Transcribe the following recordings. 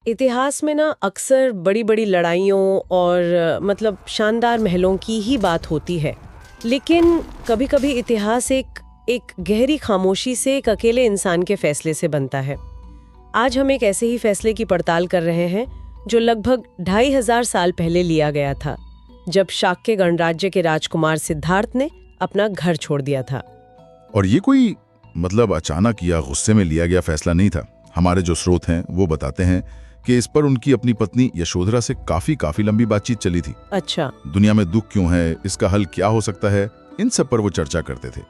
इतिहास में ना अक्सर बड़ी बड़ी लड़ाइयों और मतलब शानदार महलों की ही बात होती है। लेकिन कभी-कभी इतिहास एक गहरी खामोशी से एक अकेले इंसान के फैसले से बनता है। आज हम एक ऐसे ही फैसले की पड़ताल कर रहे हैं जो लगभग 2500 साल पहले लिया गया था, जब शाक्य गणराज्य के राजकुमार सिद्धार्थ ने अपना घर छोड़ दिया था। और ये कोई अचानक या गुस्से में लिया गया फैसला नहीं था। हमारे जो स्रोत हैं वो बताते हैं कि इस पर उनकी अपनी पत्नी यशोधरा से काफी लंबी बातचीत चली थी। अच्छा। दुनिया में दुख क्यों है, इसका हल क्या हो सकता है, इन सब पर वो चर्चा करते थे।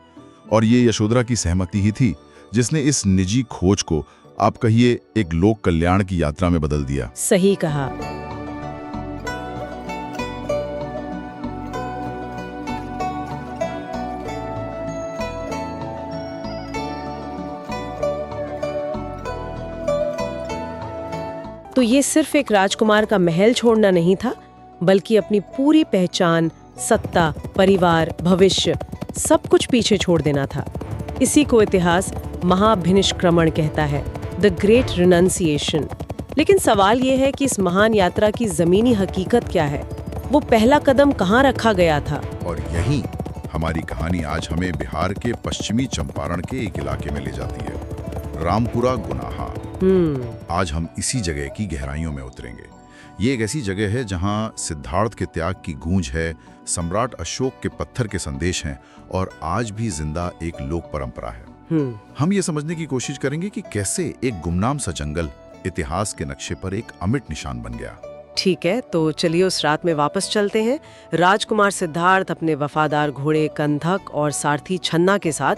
और ये यशोधरा की सहमति ही थी जिसने इस निजी खोज को, आप कहिए, एक लोक कल्याण की यात्रा में बदल दिया। सही कहा। तो ये सिर्फ एक राजकुमार का महल छोड़ना नहीं था, बल्कि अपनी पूरी पहचान, सत्ता, परिवार, भविष्य सब कुछ पीछे छोड़ देना था। इसी को इतिहास महाभिनिष्क्रमण कहता है, द ग्रेट रिनंसिएशन। लेकिन सवाल ये है कि इस महान यात्रा की जमीनी हकीकत क्या है? वो पहला कदम कहाँ रखा गया था? और यही हमारी कहानी आज हमें बिहार के पश्चिमी चंपारण के एक इलाके में ले जाती है, रामपुरा गुनाहा। आज हम इसी जगह की गहराइयों में उतरेंगे। ये एक ऐसी जगह है जहां सिद्धार्थ के त्याग की गूंज है, सम्राट अशोक के पत्थर के संदेश हैं और आज भी जिंदा एक लोक परंपरा है। हम ये समझने की कोशिश करेंगे कि कैसे एक गुमनाम सा जंगल इतिहास के नक्शे पर एक अमिट निशान बन गया। ठीक है, तो चलिए उस रात में वापस चलते हैं। राजकुमार सिद्धार्थ अपने वफादार घोड़े कंधक और सारथी छन्ना के साथ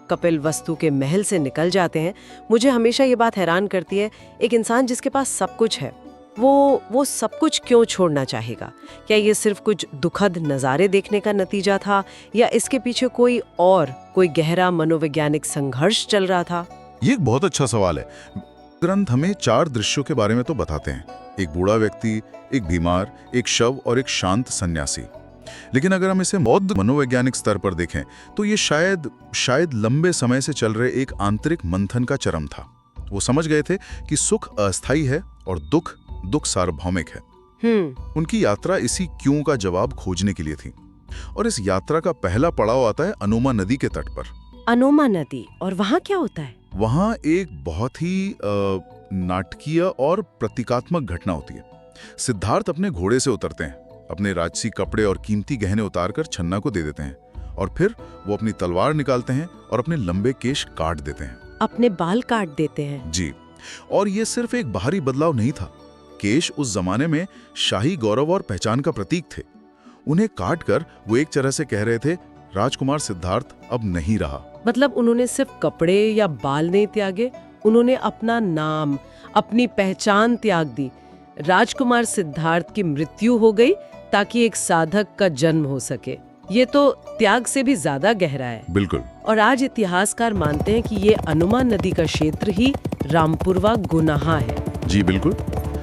कपिलवस्तु के महल से निकल जाते हैं। मुझे हमेशा ये बात हैरान करती है, एक इंसान जिसके पास सब कुछ है, वो सब कुछ क्यों छोड़ना चाहेगा? क्या ये सिर्फ कुछ दुखद नज़ारे देखने का नतीजा था, या इसके पीछे कोई गहरा मनोवैज्ञानिक संघर्ष चल रहा था? ये एक बहुत अच्छा सवाल है। ग्रंथ हमें 4 दृश्यों के बारे में तो बताते हैं, एक बूढ़ा व्यक्ति, एक बीमार, एक शव और एक शांत सन्यासी। लेकिन अगर हम इसे बौद्ध मनोवैज्ञानिक स्तर पर देखें तो ये शायद लंबे समय से चल रहे एक आंतरिक मंथन का चरम था। वो समझ गए थे कि सुख अस्थायी है और दुख सार्वभौमिक है। उनकी यात्रा इसी क्यों का जवाब खोजने के लिए थी। और इस यात्रा का पहला पड़ाव आता है अनोमा नदी के तट पर। अनोमा नदी, और वहाँ क्या होता है? वहाँ एक बहुत ही नाटकीय और प्रतीकात्मक घटना होती है। सिद्धार्थ अपने घोड़े से उतरते हैं, अपने राजसी कपड़े और कीमती गहने उतारकर छन्ना को दे देते हैं और फिर वो अपनी तलवार निकालते हैं और अपने लंबे केश काट देते हैं। अपने बाल काट देते हैं? जी। और ये सिर्फ एक बाहरी बदलाव नहीं था। केश उस जमाने में शाही गौरव और पहचान का प्रतीक थे। उन्हें काट कर वो एक तरह से कह रहे थे, राजकुमार सिद्धार्थ अब नहीं रहा। मतलब उन्होंने सिर्फ कपड़े या बाल नहीं त्यागे, उन्होंने अपना नाम, अपनी पहचान त्याग दी। राजकुमार सिद्धार्थ की मृत्यु हो गई ताकि एक साधक का जन्म हो सके। ये तो त्याग से भी ज्यादा गहरा है। बिल्कुल। और आज इतिहासकार मानते हैं कि ये अनुमा नदी का क्षेत्र ही रामपुरवा गुनाहा है। जी बिल्कुल।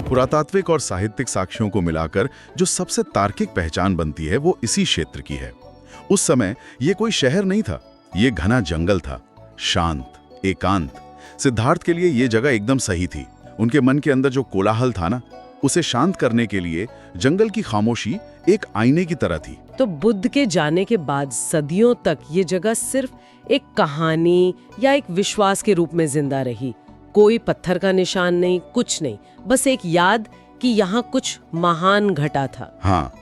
पुरातात्विक और साहित्यिक साक्ष्यों को मिलाकर जो सबसे तार्किक पहचान बनती है वो इसी क्षेत्र की है। उस समय ये कोई शहर नहीं था, ये घना जंगल था, शांत, एकांत। सिद्धार्थ के लिए ये जगह एकदम सही थी। उनके मन के अंदर जो कोलाहल था ना, उसे शांत करने के लिए जंगल की खामोशी एक आईने की तरह थी। तो बुद्ध के जाने के बाद सदियों तक ये जगह सिर्फ एक कहानी या एक विश्वास के रूप में जिंदा रही। कोई पत्थर का निशान नहीं, कुछ नहीं, बस एक याद कि यहाँ कुछ महान घटा था। हाँ,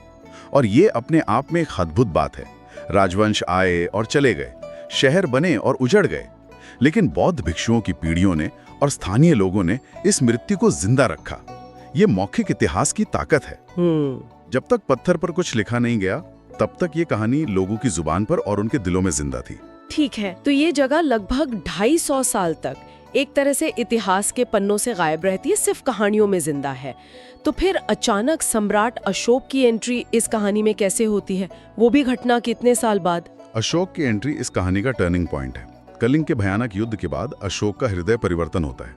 और ये अपने आप में एक अद्भुत बात है। राजवंश आए और चले गए, शहर बने और उजड़ गए, लेकिन बौद्ध भिक्षुओं की पीढ़ियों ने और स्थानीय लोगों ने इस मृत्यु को जिंदा रखा। ये मौखिक इतिहास की ताकत है। जब तक पत्थर पर कुछ लिखा नहीं गया, तब तक ये कहानी लोगों की जुबान पर और उनके दिलों में जिंदा थी। ठीक है, तो ये जगह लगभग 250 साल तक एक तरह से इतिहास के पन्नों से गायब रहती है, सिर्फ कहानियों में जिंदा है। तो फिर अचानक सम्राट अशोक की एंट्री इस कहानी में कैसे होती है, वो भी घटना कितने साल बाद? अशोक की एंट्री इस कहानी का टर्निंग पॉइंट है। कलिंग के भयानक युद्ध के बाद अशोक का हृदय परिवर्तन होता है।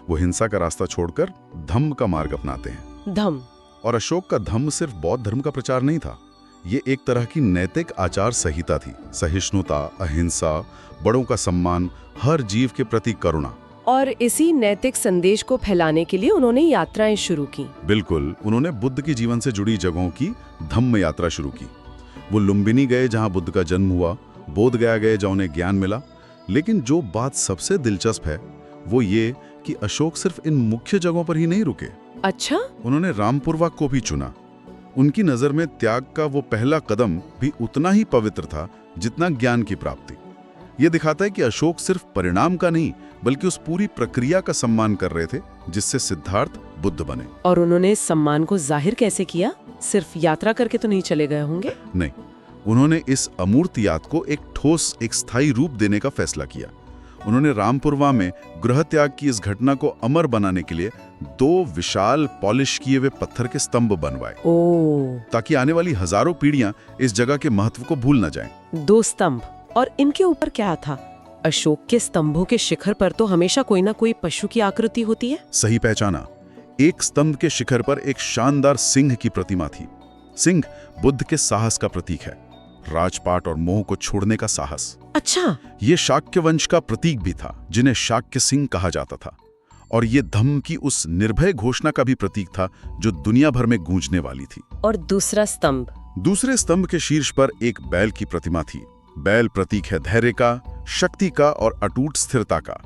वो हिंसा का रास्ता छोड़कर धम्म का मार्ग अपनाते हैं। धम्म? और अशोक का धम्म सिर्फ बौद्ध धर्म का प्रचार नहीं था, ये एक तरह की नैतिक आचार संहिता थी। सहिष्णुता, अहिंसा, बड़ों का सम्मान, हर जीव के प्रति करुणा। और इसी नैतिक संदेश को फैलाने के लिए उन्होंने यात्राएं शुरू की। बिल्कुल, उन्होंने बुद्ध के जीवन से जुड़ी जगहों की धम्म यात्रा शुरू की। वो लुम्बिनी गए जहां बुद्ध का जन्म हुआ, बोध गया गए जहां उन्हें ज्ञान मिला। लेकिन जो बात सबसे दिलचस्प है वो ये कि अशोक सिर्फ इन मुख्य जगहों पर ही नहीं रुके। अच्छा, उन्होंने रामपुरवा को भी चुना। उनकी नजर में त्याग का वो पहला कदम भी उतना ही पवित्र था जितना ज्ञान की प्राप्ति। ये दिखाता है कि अशोक सिर्फ परिणाम का नहीं बल्कि उस पूरी प्रक्रिया का सम्मान कर रहे थे जिससे सिद्धार्थ बुद्ध बने। और उन्होंने इस सम्मान को जाहिर कैसे किया? सिर्फ यात्रा करके तो नहीं चले गए होंगे? नहीं, उन्होंने इस अमूर्त याद को एक ठोस, एक स्थायी रूप देने का फैसला किया। उन्होंने रामपुरवा में गृह त्याग की इस घटना को अमर बनाने के लिए 2 विशाल पॉलिश किए हुए पत्थर के स्तंभ बनवाए, ताकि आने वाली हजारों पीढ़ियां इस जगह के महत्व को भूल न जाएं। 2 स्तंभ, और इनके ऊपर क्या था? अशोक के स्तंभों के शिखर पर तो हमेशा कोई ना कोई पशु की आकृति होती है। सही पहचाना। एक स्तंभ के शिखर पर एक शानदार सिंह की प्रतिमा थी। सिंह बुद्ध के साहस का प्रतीक है, राजपाट और मोह को छोड़ने का साहस। अच्छा, ये शाक्य वंश का प्रतीक भी था, जिन्हें शाक्य सिंह कहा जाता था। और ये धम्म की उस निर्भय घोषणा का भी प्रतीक था जो दुनिया भर में गूंजने वाली थी। और दूसरा स्तंभ? दूसरे स्तंभ के शीर्ष पर एक बैल की प्रतिमा थी। बैल प्रतीक है धैर्य का, शक्ति का और अटूट स्थिरता का।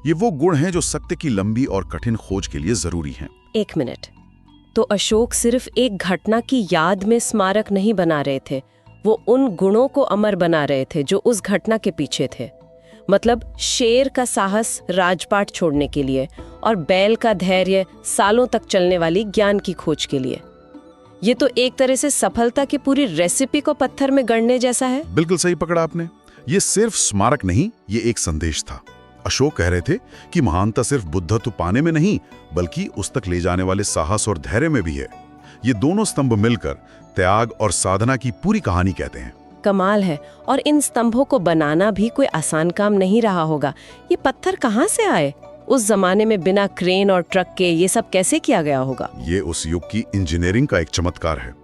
ये वो गुण हैं जो सत्य की लंबी और कठिन खोज के लिए जरूरी हैं। 1 मिनट, तो अशोक सिर्फ एक घटना की याद में स्मारक नहीं बना रहे थे, वो उन गुणों को अमर बना रहे थे जो उस घटना के पीछे थे। मतलब शेर का साहस राजपाट छोड़ने के लिए, और बैल का धैर्य सालों तक चलने वाली ज्ञान की खोज के लिए। ये तो एक तरह से सफलता की पूरी रेसिपी को पत्थर में गढ़ने जैसा है। बिल्कुल सही पकड़ा आपने। ये सिर्फ स्मारक नहीं, ये एक संदेश था। अशोक कह रहे थे कि महानता सिर्फ बुद्धत्व पाने में नहीं बल्कि उस तक ले जाने वाले साहस और धैर्य में भी है। ये दोनों स्तंभ मिलकर त्याग और साधना की पूरी कहानी कहते हैं। कमाल है। और इन स्तंभों को बनाना भी कोई आसान काम नहीं रहा होगा। ये पत्थर कहाँ से आए? उस जमाने में बिना क्रेन और ट्रक के ये सब कैसे किया गया होगा? ये उस युग की इंजीनियरिंग का एक चमत्कार है।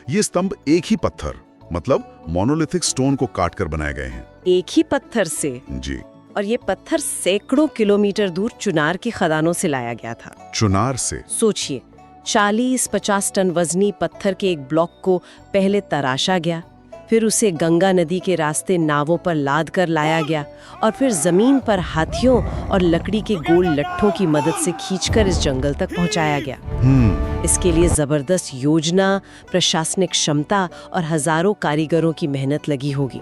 ये स्तंभ एक ही पत्थर, मतलब मोनोलिथिक स्टोन को काटकर बनाए गए हैं। एक ही पत्थर से? जी। और ये पत्थर सैकड़ों किलोमीटर दूर चुनार की खदानों से लाया गया था। चुनार से? सोचिए, 40-50 टन वजनी पत्थर के एक ब्लॉक को पहले तराशा गया, फिर उसे गंगा नदी के रास्ते नावों पर लाद कर लाया गया, और फिर जमीन पर हाथियों और लकड़ी के गोल लट्ठों की मदद से खींचकर इस जंगल तक पहुंचाया गया। इसके लिए जबरदस्त योजना, प्रशासनिक क्षमता और हजारों कारीगरों की मेहनत लगी होगी।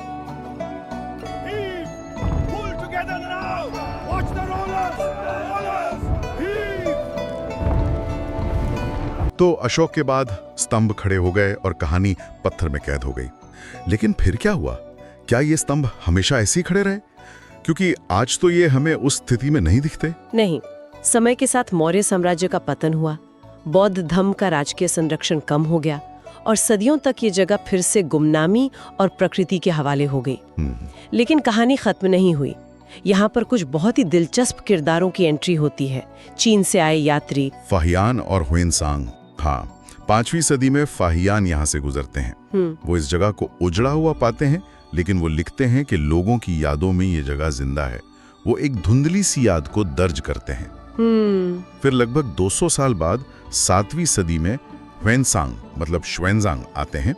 तो अशोक के बाद स्तंभ खड़े हो गए और कहानी पत्थर में कैद हो गई। लेकिन फिर क्या हुआ? क्या ये स्तंभ हमेशा ऐसे ही खड़े रहे? क्योंकि आज तो ये हमें उस स्थिति में नहीं दिखते। नहीं, समय के साथ मौर्य साम्राज्य का पतन हुआ, बौद्ध धर्म का राजकीय संरक्षण कम हो गया, और सदियों तक ये जगह फिर से गुमनामी और प्रकृति के हवाले हो गई। लेकिन कहानी खत्म नहीं हुई। यहाँ पर कुछ बहुत ही दिलचस्प किरदारों की एंट्री होती है। चीन से आए यात्री फाहियान और हुएनसांग। हाँ, 5वीं सदी में फाहियान यहाँ से गुजरते हैं। वो इस जगह को उजड़ा हुआ पाते हैं, लेकिन वो लिखते हैं कि लोगों की यादों में ये जगह जिंदा है। वो एक धुंधली सी याद को दर्ज करते हैं। फिर लगभग 200 साल बाद 7वीं सदी में हुएनसांग मतलब श्वेनजांग आते हैं।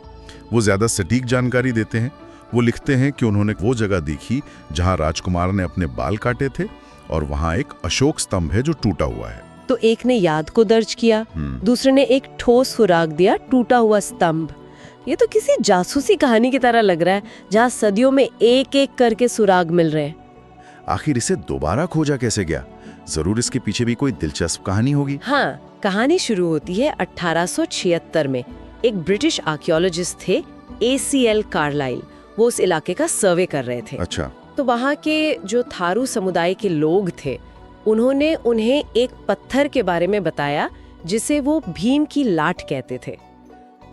वो ज्यादा सटीक जानकारी देते हैं। वो लिखते हैं कि उन्होंने वो जगह देखी जहां राजकुमार ने अपने बाल काटे थे, और वहां एक अशोक स्तंभ है जो टूटा हुआ है। तो एक ने याद को दर्ज किया, दूसरे ने एक ठोस सुराग दिया, टूटा हुआ स्तंभ। ये तो किसी जासूसी कहानी की तरह लग रहा है, जहाँ सदियों में एक एक करके सुराग मिल रहे हैं। आखिर इसे दोबारा खोजा कैसे गया? जरूर इसके पीछे भी कोई दिलचस्प कहानी होगी। हाँ, कहानी शुरू होती है 1876 में। एक ब्रिटिश आर्कियोलॉजिस्ट थे ACL कार्लाइल। वो उस इलाके का सर्वे कर रहे थे। अच्छा। तो वहाँ के जो थारू समुदाय के लोग थे, उन्होंने उन्हें एक पत्थर के बारे में बताया जिसे वो भीम की लाट कहते थे।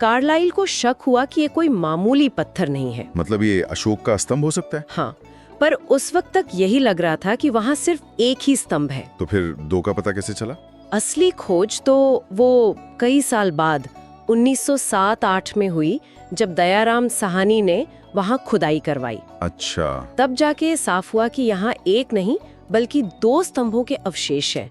कार्लाइल को शक हुआ कि ये कोई मामूली पत्थर नहीं है। मतलब ये अशोक का स्तंभ हो सकता है? हाँ, पर उस वक्त तक यही लग रहा था कि वहाँ सिर्फ एक ही स्तंभ है। तो फिर 2 का पता कैसे चला? असली खोज तो वो कई साल बाद 1907-8 में हुई, जब दयाराम साहनी ने वहाँ खुदाई करवाई। अच्छा। तब जाके साफ हुआ कि यहाँ एक नहीं बल्कि 2 स्तंभों के अवशेष हैं।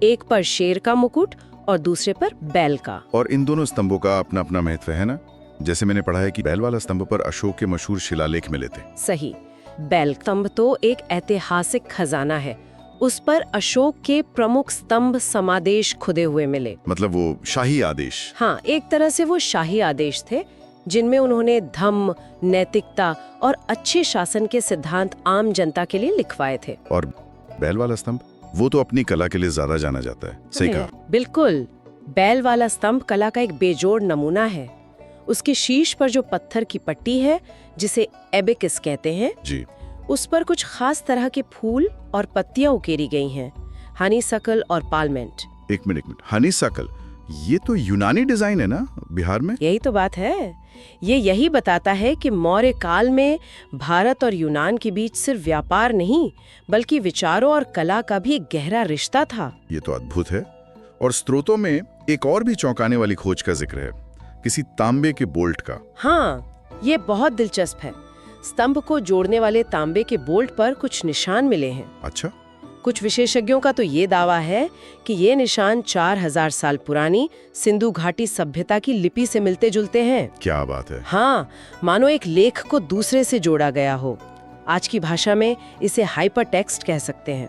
एक पर शेर का मुकुट और दूसरे पर बैल का। और इन दोनों स्तंभों का अपना अपना महत्व है ना? जैसे मैंने पढ़ा है कि बैल वाला स्तंभ पर अशोक के मशहूर शिलालेख मिले थे। सही। बैल स्तंभ तो एक ऐतिहासिक खजाना है। उस पर अशोक के प्रमुख स्तंभ समादेश खुदे हुए मिले। मतलब वो शाही आदेश। हाँ, एक तरह से वो शाही आदेश थे जिनमें उन्होंने धम्म, नैतिकता और अच्छे शासन के सिद्धांत आम जनता के लिए लिखवाए थे। और बैल वाला स्तंभ, वो तो अपनी कला के लिए ज्यादा जाना जाता है। सही कहा। बिल्कुल। बैल वाला स्तंभ कला का एक बेजोड़ नमूना है। उसके शीर्ष पर जो पत्थर की पट्टी है, जिसे एबेकस कहते हैं जी, उस पर कुछ खास तरह के फूल और पत्तियां उकेरी गई हैं, हनीसकल और पालमेंट। एक मिनट, हनीसकल, ये तो यूनानी डिजाइन है ना बिहार में? यही तो बात है। ये यही बताता है कि मौर्य काल में भारत और यूनान के बीच सिर्फ व्यापार नहीं, बल्कि विचारों और कला का भी एक गहरा रिश्ता था। ये तो अद्भुत है। और स्रोतों में एक और भी चौंकाने वाली खोज का जिक्र है, किसी तांबे के बोल्ट का। हाँ, ये बहुत दिलचस्प है। स्तंभ को जोड़ने वाले तांबे के बोल्ट पर कुछ निशान मिले हैं। अच्छा। कुछ विशेषज्ञों का तो ये दावा है कि ये निशान 4000 साल पुरानी सिंधु घाटी सभ्यता की लिपि से मिलते जुलते हैं। क्या बात है। हाँ, मानो एक लेख को दूसरे से जोड़ा गया हो। आज की भाषा में इसे हाइपर टेक्स्ट कह सकते हैं।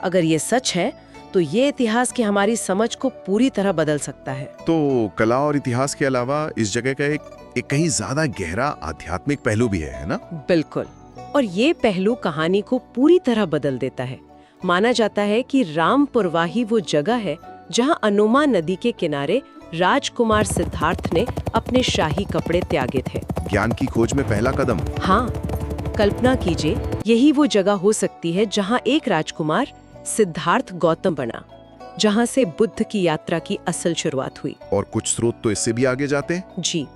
अगर ये सच है तो ये इतिहास की हमारी समझ को पूरी तरह बदल सकता है। तो कला और इतिहास के अलावा इस जगह का एक कहीं ज्यादा गहरा आध्यात्मिक पहलू भी है ना? बिल्कुल। और ये पहलू कहानी को पूरी तरह बदल देता है। माना जाता है कि रामपुरवाही वो जगह है जहां अनोमा नदी के किनारे राजकुमार सिद्धार्थ ने अपने शाही कपड़े त्यागे थे। ज्ञान की खोज में पहला कदम। हाँ, कल्पना कीजिए, यही वो जगह हो सकती है जहां एक राजकुमार सिद्धार्थ गौतम बना, जहां से बुद्ध की यात्रा की असल शुरुआत हुई। और कुछ स्रोत तो इससे भी आगे जाते हैं। जी,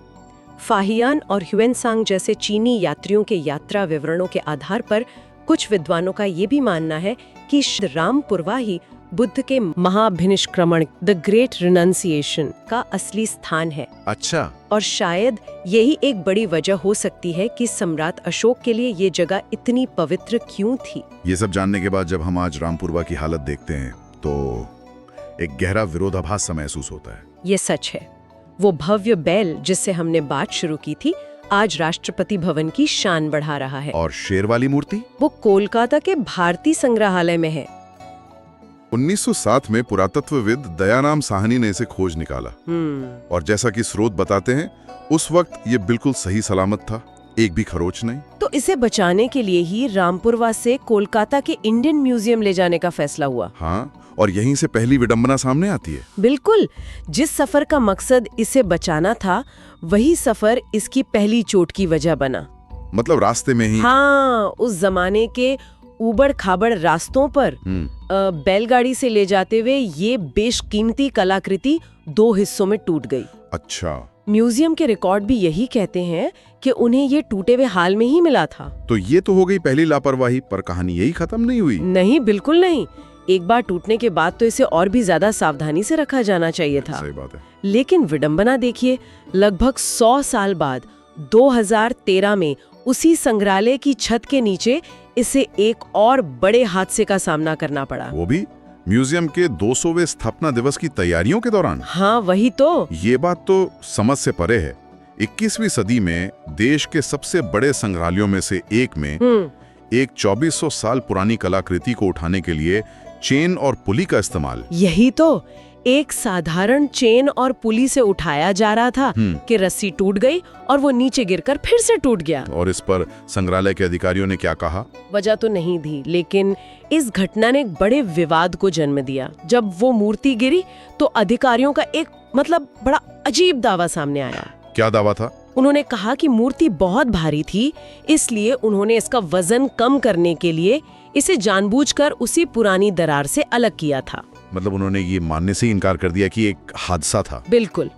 फाहियान और ह्यूएनसांग जैसे चीनी यात्रियों के यात्रा विवरणों के आधार पर कुछ विद्वानों का ये भी मानना है कि रामपुरवाही बुद्ध के महाभिनिष्क्रमण, द ग्रेट रिनंसिएशन, का असली स्थान है। अच्छा। और शायद यही एक बड़ी वजह हो सकती है कि सम्राट अशोक के लिए ये जगह इतनी पवित्र क्यों थी। ये सब जानने के बाद जब हम आज रामपुरवा की हालत देखते हैं तो एक गहरा विरोधाभास सा महसूस होता है। ये सच है। वो भव्य बैल जिससे हमने बात शुरू की थी, आज राष्ट्रपति भवन की शान बढ़ा रहा है। और शेर वाली मूर्ति? वो कोलकाता के भारतीय संग्रहालय में है। 1907 में पुरातत्वविद दयाराम साहनी ने इसे खोज निकाला। और जैसा कि स्रोत बताते हैं, उस वक्त ये बिल्कुल सही सलामत था, एक भी खरोच नहीं। तो इसे बचाने के लिए ही रामपुरवा से कोलकाता के इंडियन म्यूजियम ले जाने का फैसला हुआ। हाँ, और यहीं से पहली विडंबना सामने आती है। बिल्कुल। जिस सफर का मकसद इसे बचाना था, वही सफर इसकी पहली चोट की वजह बना। मतलब रास्ते में ही। हाँ, उस जमाने के उबड़ खाबड़ रास्तों पर बैलगाड़ी से ले जाते हुए ये बेशकीमती कलाकृति 2 हिस्सों में टूट गई। अच्छा। म्यूजियम के रिकॉर्ड भी यही कहते हैं कि उन्हें ये टूटे हुए हाल में ही मिला था। तो ये तो हो गई पहली लापरवाही, पर कहानी यही खत्म नहीं हुई। नहीं, बिल्कुल नहीं। एक बार टूटने के बाद तो इसे और भी ज्यादा सावधानी से रखा जाना चाहिए था। सही बात है। लेकिन विडंबना देखिए, लगभग 100 साल बाद 2013 में उसी संग्रहालय की छत के नीचे इसे एक और बड़े हादसे का सामना करना पड़ा। वो भी म्यूजियम के 200वें स्थापना दिवस की तैयारियों के दौरान। हाँ, वही तो। ये बात तो समझ से परे है। 21वीं सदी में देश के सबसे बड़े संग्रहालयों में से एक में एक 2400 साल पुरानी कलाकृति को उठाने के लिए चेन और पुली का इस्तेमाल। यही तो, एक साधारण चेन और पुली से उठाया जा रहा था कि रस्सी टूट गई और वो नीचे गिरकर फिर से टूट गया। और इस पर संग्रहालय के अधिकारियों ने क्या कहा? वजह तो नहीं दी, लेकिन इस घटना ने एक बड़े विवाद को जन्म दिया। जब वो मूर्ति गिरी तो अधिकारियों का एक बड़ा अजीब दावा सामने आया। क्या दावा था? उन्होंने कहा कि मूर्ति बहुत भारी थी, इसलिए उन्होंने इसका वजन कम करने के लिए इसे जानबूझकर उसी पुरानी दरार से अलग किया था। मतलब उन्होंने ये मानने से इनकार कर दिया कि एक हादसा था। बिल्कुल।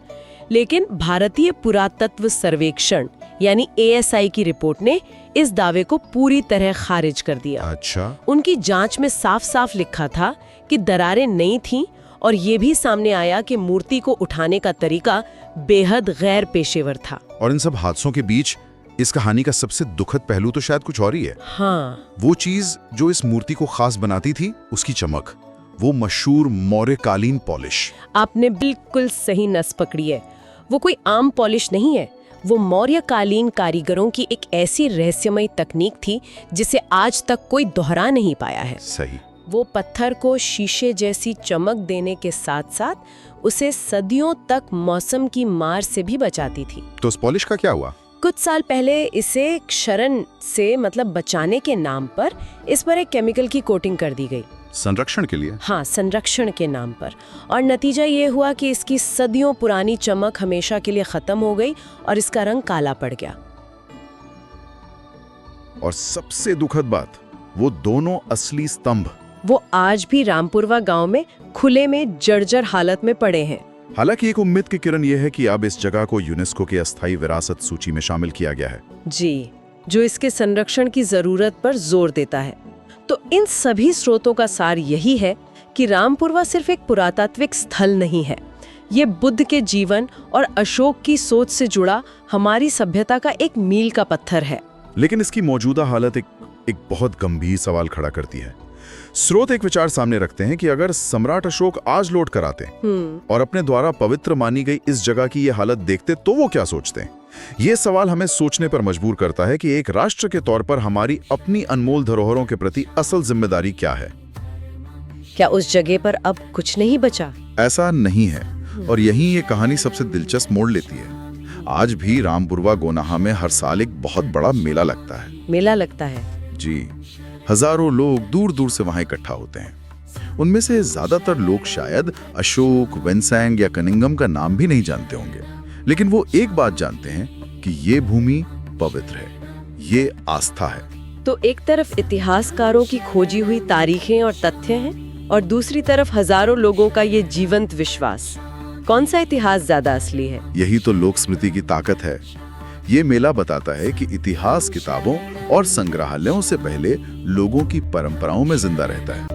लेकिन भारतीय पुरातत्व सर्वेक्षण यानी ASI की रिपोर्ट ने इस दावे को पूरी तरह खारिज कर दिया। अच्छा। उनकी जांच में साफ साफ लिखा था कि दरारें नहीं थीं और ये भी सामने आया कि मूर्ति को उठाने का तरीका बेहद गैर पेशेवर था। और इन सब हादसों के बीच इस कहानी का सबसे दुखद पहलू तो शायद कुछ और ही है। हाँ, वो चीज जो इस मूर्ति को खास बनाती थी, उसकी चमक, वो मशहूर मौर्य कालीन पॉलिश। आपने बिल्कुल सही नस पकड़ी है। वो कोई आम पॉलिश नहीं है, वो मौर्य कालीन कारीगरों की एक ऐसी रहस्यमयी तकनीक थी जिसे आज तक कोई दोहरा नहीं पाया है। सही। वो पत्थर को शीशे जैसी चमक देने के साथ साथ उसे सदियों तक मौसम की मार से भी बचाती थी। तो उस पॉलिश का क्या हुआ? कुछ साल पहले इसे क्षरण से मतलब बचाने के नाम पर इस पर एक केमिकल की कोटिंग कर दी गई। संरक्षण के लिए? हाँ, संरक्षण के नाम पर। और नतीजा ये हुआ कि इसकी सदियों पुरानी चमक हमेशा के लिए खत्म हो गई और इसका रंग काला पड़ गया। और सबसे दुखद बात, वो दोनों असली स्तंभ, वो आज भी रामपुरवा गांव में खुले में जर्जर हालत में पड़े हैं। हालांकि एक उम्मीद की किरण यह है कि अब इस जगह को यूनेस्को की अस्थायी विरासत सूची में शामिल किया गया है। जी, जो इसके संरक्षण की जरूरत पर जोर देता है। तो इन सभी स्रोतों का सार यही है कि रामपुरवा सिर्फ एक पुरातात्विक स्थल नहीं है, ये बुद्ध के जीवन और अशोक की सोच से जुड़ा हमारी सभ्यता का एक मील का पत्थर है। लेकिन इसकी मौजूदा हालत एक बहुत गंभीर सवाल खड़ा करती है। स्रोत एक विचार सामने रखते हैं कि अगर सम्राट अशोक आज लौट कर आते और अपने द्वारा पवित्र मानी गई इस जगह की ये हालत देखते तो वो क्या सोचते हैं। ये सवाल हमें सोचने पर मजबूर करता है कि एक राष्ट्र के तौर पर हमारी अपनी अनमोल धरोहरों के प्रति असल जिम्मेदारी क्या है। क्या उस जगह पर अब कुछ नहीं बचा? ऐसा नहीं है, और यही ये कहानी सबसे दिलचस्प मोड़ लेती है। आज भी रामपुरवा गोनाहा में हर साल एक बहुत बड़ा मेला लगता है। मेला लगता है? जी, हजारों लोग दूर दूर से वहां इकट्ठा होते हैं। उनमें से ज्यादातर लोग शायद अशोक, वेंसैंग या कनिंगम का नाम भी नहीं जानते होंगे, लेकिन वो एक बात जानते हैं कि ये भूमि पवित्र है, ये आस्था है। तो एक तरफ इतिहासकारों की खोजी हुई तारीखें और तथ्य हैं, और दूसरी तरफ हजारों लोगों का ये जीवंत विश्वास। कौन सा इतिहास ज्यादा असली है? यही तो लोक स्मृति की ताकत है। ये मेला बताता है कि इतिहास किताबों और संग्रहालयों से पहले लोगों की परंपराओं में जिंदा रहता है।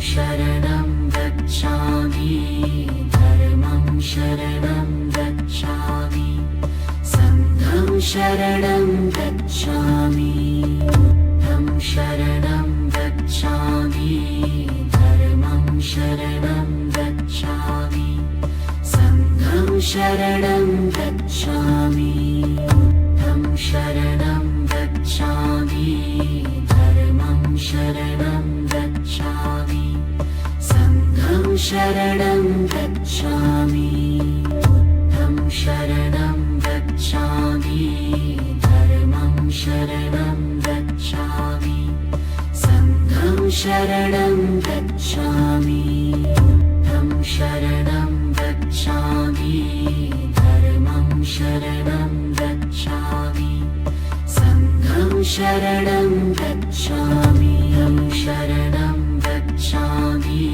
शरणं गच्छामि, बुद्धं शरणं गच्छामि, धर्मं शरणं गच्छामि, संघं शरणं गच्छामि, बुद्धं शरणं गच्छामि, धर्मं शरणं गच्छामि, संघं शरणं गच्छामि, बुद्धं शरणं गच्छामि, धर्मं शरणं गच्छामि, संघं शरणं गच्छामि, शरणं गच्छामि।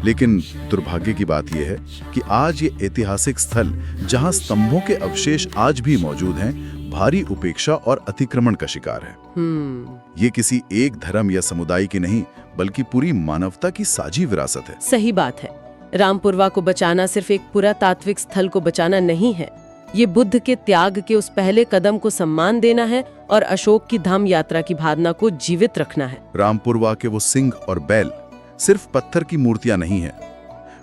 लेकिन दुर्भाग्य की बात यह है कि आज ये ऐतिहासिक स्थल, जहां स्तंभों के अवशेष आज भी मौजूद हैं, भारी उपेक्षा और अतिक्रमण का शिकार है। ये किसी एक धर्म या समुदाय की नहीं, बल्कि पूरी मानवता की साझी विरासत है। सही बात है। रामपुरवा को बचाना सिर्फ एक पुरातात्विक स्थल को बचाना नहीं है, ये बुद्ध के त्याग के उस पहले कदम को सम्मान देना है और अशोक की धाम यात्रा की भावना को जीवित रखना है। रामपुरवा के वो सिंह और बैल सिर्फ पत्थर की मूर्तियां नहीं हैं,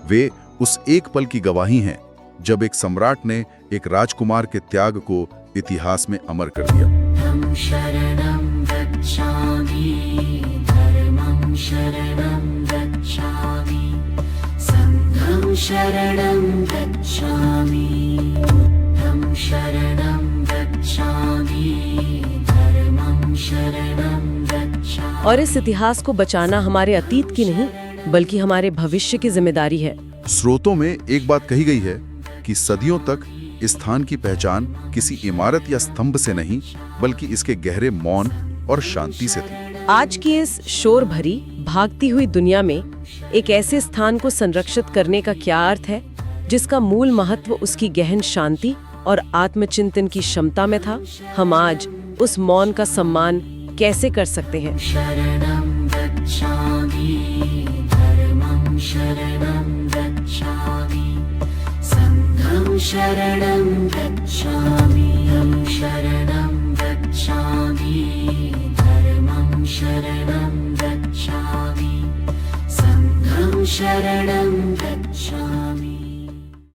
वे उस एक पल की गवाही हैं जब एक सम्राट ने एक राजकुमार के त्याग को इतिहास में अमर कर दिया। शरणं गच्छामि, धर्मं शरणं गच्छामि, संघं शरणं गच्छामि, बुद्धं शरणं गच्छामि, धर्मं शरणं गच्छामि। और इस इतिहास को बचाना हमारे अतीत की नहीं, बल्कि हमारे भविष्य की जिम्मेदारी है। स्रोतों में एक बात कही गई है कि सदियों तक इस स्थान की पहचान किसी इमारत या स्तंभ से नहीं, बल्कि इसके गहरे मौन और शांति से थी। आज की इस शोर भरी भागती हुई दुनिया में एक ऐसे स्थान को संरक्षित करने का क्या अर्थ है, जिसका मूल महत्व उसकी गहन शांति और आत्मचिंतन की क्षमता में था? हम आज उस मौन का सम्मान कैसे कर सकते हैं? शरणं गच्छामि, धर्मं शरणं गच्छामि, संघं शरणं गच्छामि। बुद्धं शरणं गच्छामि धर्मं शरणं गच्छामि संघं शरणं गच्छामि